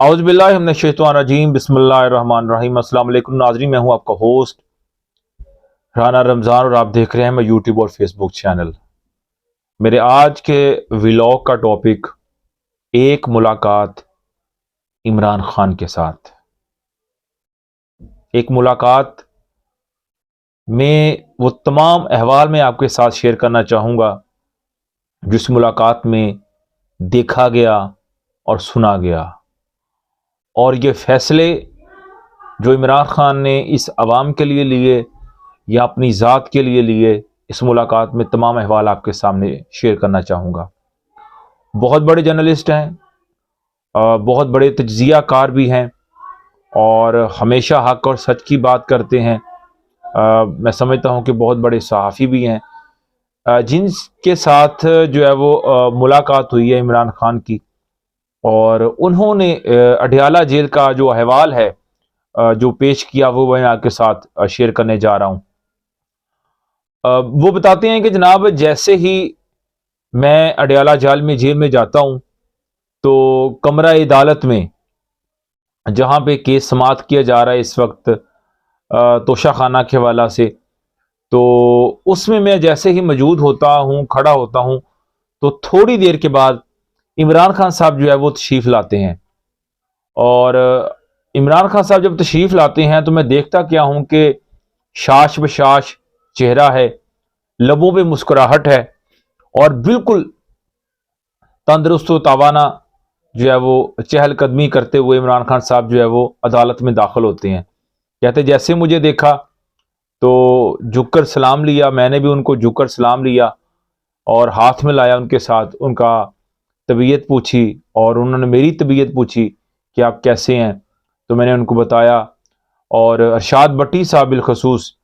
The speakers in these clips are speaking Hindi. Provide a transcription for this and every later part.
औज़ुबिल्लाहि मिनश्शैतानिर्रजीम बिस्मिल्लाहिर्रहमानिर्रहीम। अस्सलाम वालेकुम नाज़रीन, मैं हूं आपका होस्ट राना रमज़ान और आप देख रहे हैं मैं यूट्यूब और फेसबुक चैनल। मेरे आज के व्लॉग का टॉपिक एक मुलाकात इमरान खान के साथ। एक मुलाकात में वो तमाम अहवाल मैं आपके साथ शेयर करना चाहूँगा जिस मुलाकात में देखा गया और सुना गया, और ये फैसले जो इमरान खान ने इस अवाम के लिए लिए या अपनी ज़ात के लिए लिए, इस मुलाकात में तमाम अहवाल आपके सामने शेयर करना चाहूँगा। बहुत बड़े जर्नलिस्ट हैं, बहुत बड़े तज्ज़िया कार भी हैं और हमेशा हक़ और सच की बात करते हैं। मैं समझता हूँ कि बहुत बड़े सहाफ़ी भी हैं जिनके साथ जो है वो मुलाकात हुई है इमरान खान की, और उन्होंने अडयाला जेल का जो अहवाल है जो पेश किया वो मैं आपके साथ शेयर करने जा रहा हूँ। वो बताते हैं कि जनाब, जैसे ही मैं अडयाला जेल में जाता हूँ तो कमरा अदालत में जहाँ पे केस समाअत किया जा रहा है इस वक्त तोशा खाना के हवाला से, तो उसमें मैं जैसे ही मौजूद होता हूँ, खड़ा होता हूँ, तो थोड़ी देर के बाद इमरान खान साहब जो है वो तशरीफ़ लाते हैं। और इमरान खान साहब जब तशरीफ़ लाते हैं तो मैं देखता क्या हूँ कि शाश बशाश चेहरा है, लबों पे मुस्कुराहट है और बिल्कुल तंदुरुस्त व तवाना जो है वो चहलकदमी करते हुए इमरान खान साहब जो है वो अदालत में दाखिल होते हैं। कहते जैसे मुझे देखा तो झुककर सलाम लिया, मैंने भी उनको झुककर सलाम लिया और हाथ में लाया उनके साथ, उनका तबीयत पूछी और उन्होंने मेरी तबीयत पूछी कि आप कैसे हैं, तो मैंने उनको बताया। और अरशाद भट्टी साहब बिलखसूस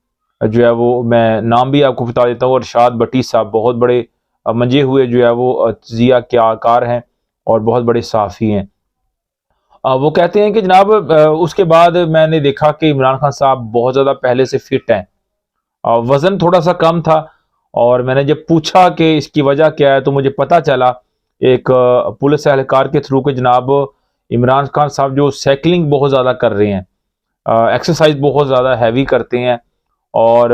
जो है वो, मैं नाम भी आपको बता देता हूँ, अरशाद भट्टी साहब बहुत बड़े मंजे हुए जो है वो तजिया के आकार हैं और बहुत बड़े सहाफ़ी हैं। वो कहते हैं कि जनाब उसके बाद मैंने देखा कि इमरान खान साहब बहुत ज़्यादा पहले से फिट हैं, वज़न थोड़ा सा कम था, और मैंने जब पूछा कि इसकी वजह क्या है तो मुझे पता चला एक पुलिस एहलकार के थ्रू के जनाब इमरान खान साहब जो साइकिलिंग बहुत ज़्यादा कर रहे हैं, एक्सरसाइज बहुत ज़्यादा हैवी करते हैं, और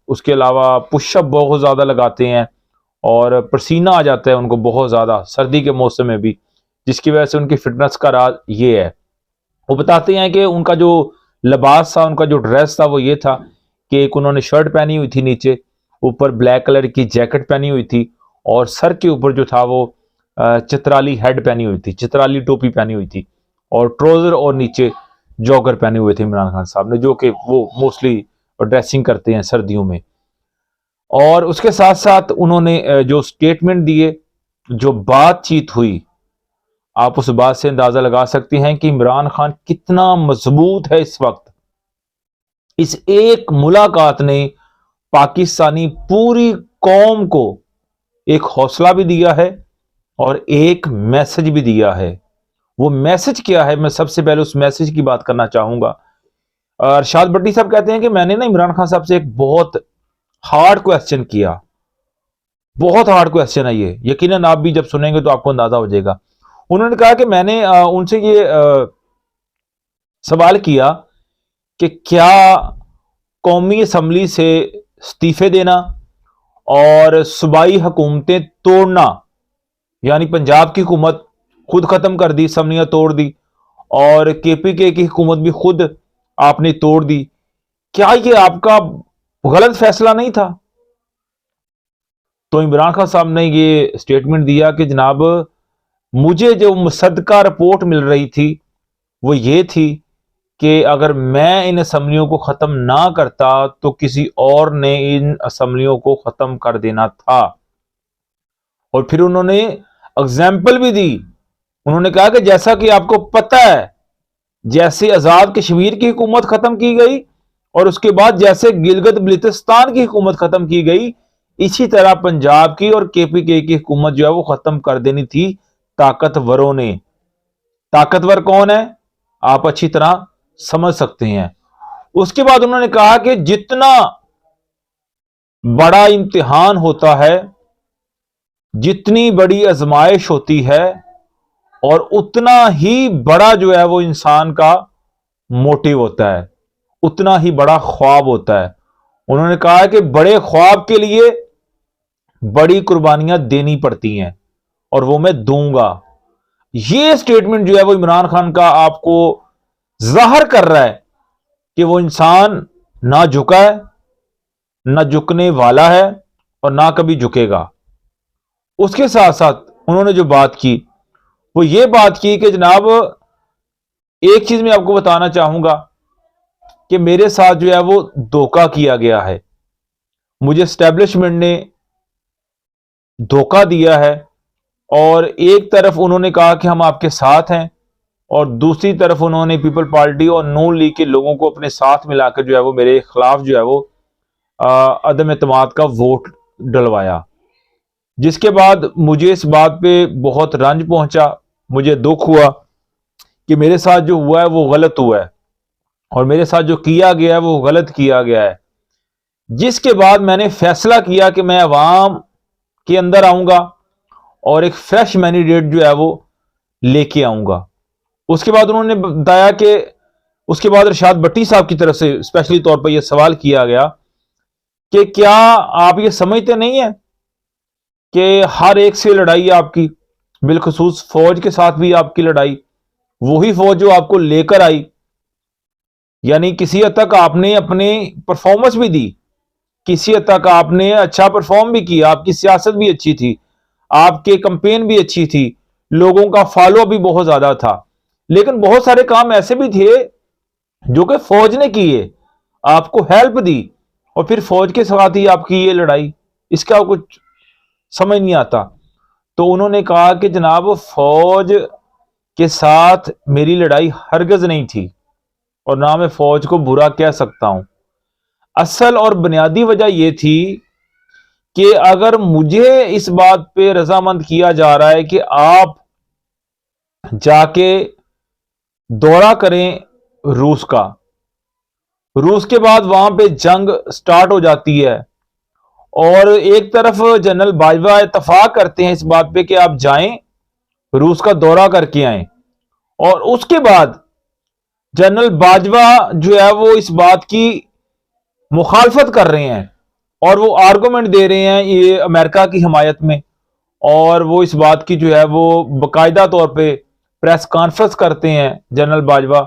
उसके अलावा पुशअप बहुत ज़्यादा लगाते हैं और पसीना आ जाता है उनको बहुत ज़्यादा सर्दी के मौसम में भी, जिसकी वजह से उनकी फिटनेस का राज ये है। वो बताते हैं कि उनका जो लिबास था, उनका जो ड्रेस था वो ये था कि एक उन्होंने शर्ट पहनी हुई थी, नीचे ऊपर ब्लैक कलर की जैकेट पहनी हुई थी, और सर के ऊपर जो था वो चित्राली हेड पहनी हुई थी, चित्राली टोपी पहनी हुई थी, और ट्राउजर और नीचे जॉगर पहने हुए थे इमरान खान साहब ने, जो कि वो मोस्टली ड्रेसिंग करते हैं सर्दियों में। और उसके साथ साथ उन्होंने जो स्टेटमेंट दिए, जो बातचीत हुई, आप उस बात से अंदाजा लगा सकते हैं कि इमरान खान कितना मजबूत है इस वक्त। इस एक मुलाकात ने पाकिस्तानी पूरी कौम को एक हौसला भी दिया है और एक मैसेज भी दिया है। वो मैसेज क्या है, मैं सबसे पहले उस मैसेज की बात करना चाहूंगा। अरशाद भट्टी साहब कहते हैं कि मैंने ना इमरान खान साहब से एक बहुत हार्ड क्वेश्चन किया, बहुत हार्ड क्वेश्चन है ये, यकीनन आप भी जब सुनेंगे तो आपको अंदाजा हो जाएगा। उन्होंने कहा कि मैंने उनसे ये सवाल किया कि क्या कौमी असम्बली से इस्तीफे देना और सूबाई हुकूमतें तोड़ना, यानी पंजाब की हुकूमत खुद खत्म कर दी, असम्बलियां तोड़ दी, और केपीके की हुकूमत भी खुद आपने तोड़ दी, क्या ये आपका गलत फैसला नहीं था? तो इमरान खान साहब ने ये स्टेटमेंट दिया कि जनाब, मुझे जो मुसद्दका रिपोर्ट मिल रही थी वो ये थी कि अगर मैं इन असम्बलियों को ख़त्म ना करता तो किसी और ने इन असम्बलियों को ख़त्म कर देना था। और फिर उन्होंने एग्जाम्पल भी दी। उन्होंने कहा कि जैसा कि आपको पता है, जैसे आज़ाद कश्मीर की हुकूमत ख़त्म की गई और उसके बाद जैसे गिलगित बल्तिस्तान की हुकूमत ख़त्म की गई, इसी तरह पंजाब की और केपीके की हुकूमत जो है वो ख़त्म कर देनी थी ताकतवरों ने। ताकतवर कौन है, आप अच्छी तरह समझ सकते हैं। उसके बाद उन्होंने कहा कि जितना बड़ा इम्तिहान होता है, जितनी बड़ी आजमाइश होती है, और उतना ही बड़ा जो है वो इंसान का मोटिव होता है, उतना ही बड़ा ख्वाब होता है। उन्होंने कहा है कि बड़े ख्वाब के लिए बड़ी कुर्बानियां देनी पड़ती हैं और वो मैं दूंगा। ये स्टेटमेंट जो है वो इमरान खान का आपको जाहिर कर रहा है कि वो इंसान ना झुका है, ना झुकने वाला है और ना कभी झुकेगा। उसके साथ साथ उन्होंने जो बात की वो ये बात की कि जनाब, एक चीज मैं आपको बताना चाहूंगा कि मेरे साथ जो है वो धोखा किया गया है, मुझे एस्टेब्लिशमेंट ने धोखा दिया है। और एक तरफ उन्होंने कहा कि हम आपके साथ हैं और दूसरी तरफ उन्होंने पीपल पार्टी और नून लीग के लोगों को अपने साथ मिलाकर जो है वो मेरे खिलाफ जो है वो अदम एतमाद का वोट डलवाया, जिसके बाद मुझे इस बात पे बहुत रंज पहुंचा, मुझे दुख हुआ कि मेरे साथ जो हुआ है वो गलत हुआ है और मेरे साथ जो किया गया है वो गलत किया गया है। जिसके बाद मैंने फैसला किया कि मैं अवाम के अंदर आऊंगा और एक फ्रेश मैंडेट जो है वो लेके आऊंगा। उसके बाद उन्होंने बताया कि उसके बाद इरशाद भट्टी साहब की तरफ से स्पेशली तौर पर यह सवाल किया गया कि क्या आप ये समझते नहीं है कि हर एक से लड़ाई है आपकी, बिलखसूस फौज के साथ भी आपकी लड़ाई, वही फौज जो आपको लेकर आई, यानी किसी हद तक आपने अपने परफॉर्मेंस भी दी, किसी हद तक आपने अच्छा परफॉर्म भी किया, आपकी सियासत भी अच्छी थी, आपके कंपेन भी अच्छी थी, लोगों का फॉलो भी बहुत ज्यादा था, लेकिन बहुत सारे काम ऐसे भी थे जो कि फौज ने किए, आपको हेल्प दी और फिर फौज के साथ ही आपकी ये लड़ाई, इसका कुछ समझ नहीं आता। तो उन्होंने कहा कि जनाब, फौज के साथ मेरी लड़ाई हरगिज नहीं थी और ना मैं फौज को बुरा कह सकता हूं। असल और बुनियादी वजह यह थी कि अगर मुझे इस बात पे रजामंद किया जा रहा है कि आप जाके दौरा करें रूस का, रूस के बाद वहां पे जंग स्टार्ट हो जाती है और एक तरफ जनरल बाजवा इत्तफाक करते हैं इस बात पे कि आप जाएं, रूस का दौरा करके आएं, और उसके बाद जनरल बाजवा जो है वो इस बात की मुखालफत कर रहे हैं और वो आर्गुमेंट दे रहे हैं ये अमेरिका की हिमायत में, और वो इस बात की जो है वो बाकायदा तौर पे प्रेस कॉन्फ्रेंस करते हैं जनरल बाजवा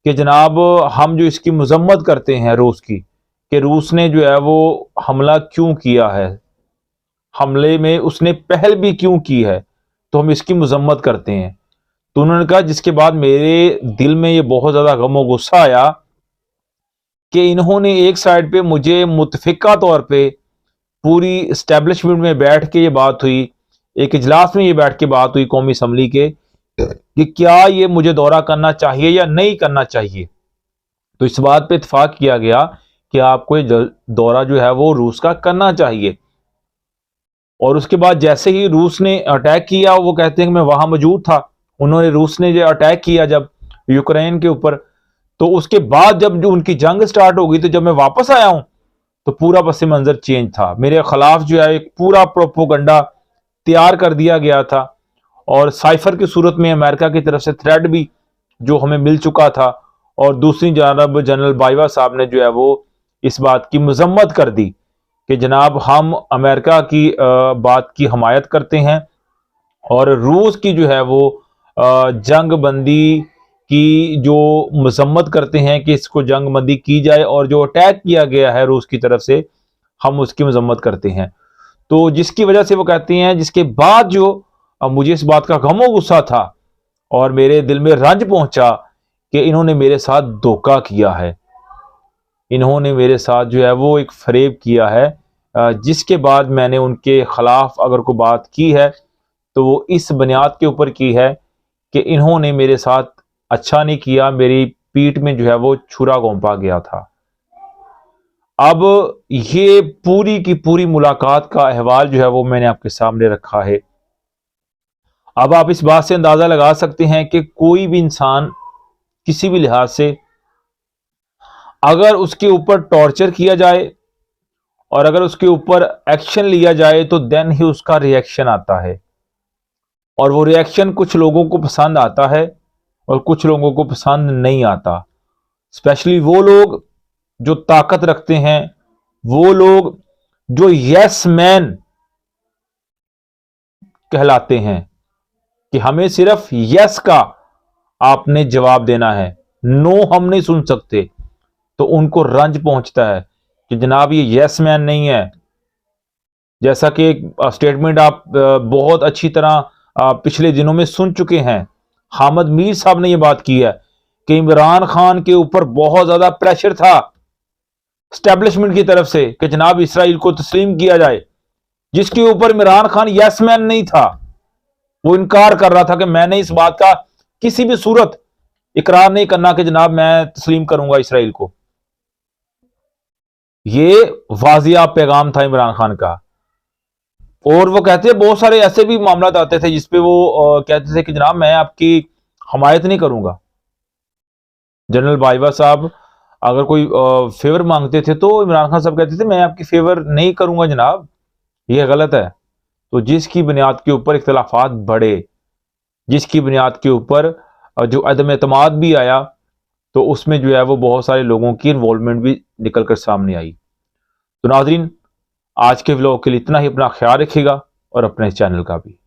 कि जनाब, हम जो इसकी मजम्मत करते हैं रूस की, कि रूस ने जो है वो हमला क्यों किया है, हमले में उसने पहल भी क्यों की है, तो हम इसकी मजम्मत करते हैं। तो उन्होंने कहा, जिसके बाद मेरे दिल में ये बहुत ज्यादा गम गुस्सा आया कि इन्होंने एक साइड पे मुझे मुतफिका तौर पे पूरी इस्टेब्लिशमेंट में बैठ के ये बात हुई, एक इजलास में ये बैठ के बात हुई कौमी असम्बली के कि क्या ये मुझे दौरा करना चाहिए या नहीं करना चाहिए। तो इस बात पे इत्तेफाक किया गया कि आपको ये दौरा जो है वो रूस का करना चाहिए। और उसके बाद जैसे ही रूस ने अटैक किया, वो कहते हैं कि मैं वहां मौजूद था, उन्होंने रूस ने जो अटैक किया जब यूक्रेन के ऊपर, तो उसके बाद जब जो उनकी जंग स्टार्ट हो गई, तो जब मैं वापस आया हूं तो पूरा पस मंजर चेंज था, मेरे खिलाफ जो है एक पूरा प्रोपोगंडा तैयार कर दिया गया था और साइफर की सूरत में अमेरिका की तरफ से थ्रेड भी जो हमें मिल चुका था, और दूसरी जानब जनरल बाजवा साहब ने जो है वो इस बात की मजम्मत कर दी कि जनाब, हम अमेरिका की बात की हमायत करते हैं और रूस की जो है वो जंग बंदी की जो मजम्मत करते हैं कि इसको जंग बंदी की जाए, और जो अटैक किया गया है रूस की तरफ से हम उसकी मजम्मत करते हैं। तो जिसकी वजह से वो कहते हैं, जिसके बाद जो मुझे इस बात का गम गुस्सा था और मेरे दिल में रंज पहुंचा कि इन्होंने मेरे साथ धोखा किया है, इन्होंने मेरे साथ जो है वो एक फरेब किया है, जिसके बाद मैंने उनके खिलाफ अगर कोई बात की है तो वो इस बुनियाद के ऊपर की है कि इन्होंने मेरे साथ अच्छा नहीं किया, मेरी पीठ में जो है वो छुरा घोंपा गया था। अब ये पूरी की पूरी मुलाकात का अहवाल जो है वो मैंने आपके सामने रखा है। अब आप इस बात से अंदाजा लगा सकते हैं कि कोई भी इंसान किसी भी लिहाज से अगर उसके ऊपर टॉर्चर किया जाए और अगर उसके ऊपर एक्शन लिया जाए तो देन ही उसका रिएक्शन आता है। और वो रिएक्शन कुछ लोगों को पसंद आता है और कुछ लोगों को पसंद नहीं आता। स्पेशली वो लोग जो ताकत रखते हैं, वो लोग जो यस मैन कहलाते हैं कि हमें सिर्फ यस का आपने जवाब देना है, नो हम नहीं सुन सकते, तो उनको रंज पहुंचता है कि जनाब ये यस मैन नहीं है। जैसा कि एक स्टेटमेंट आप बहुत अच्छी तरह पिछले दिनों में सुन चुके हैं, हामिद मीर साहब ने यह बात की है कि इमरान खान के ऊपर बहुत ज्यादा प्रेशर था स्टैब्लिशमेंट की तरफ से कि जनाब इसराइल को तस्लीम किया जाए, जिसके ऊपर इमरान खान यस मैन नहीं था। वो इनकार कर रहा था कि मैंने इस बात का किसी भी सूरत इकरार नहीं करना कि जनाब मैं तस्लीम करूंगा इसराइल को। ये वाजिया पैगाम था इमरान खान का। और वो कहते हैं बहुत सारे ऐसे भी मामला आते थे जिसपे वो कहते थे कि जनाब मैं आपकी हमायत नहीं करूंगा। जनरल बाजवा साहब अगर कोई फेवर मांगते थे तो इमरान खान साहब कहते थे मैं आपकी फेवर नहीं करूंगा जनाब, ये गलत है। तो जिसकी बुनियाद के ऊपर इख्तलाफात बढ़े, जिसकी बुनियाद के ऊपर जो अदम एतमाद भी आया, तो उसमें जो है वो बहुत सारे लोगों की इन्वॉल्वमेंट भी निकल कर सामने आई। तो नाज़रीन, आज के व्लॉग के लिए इतना ही। अपना ख्याल रखिएगा और अपने चैनल का भी।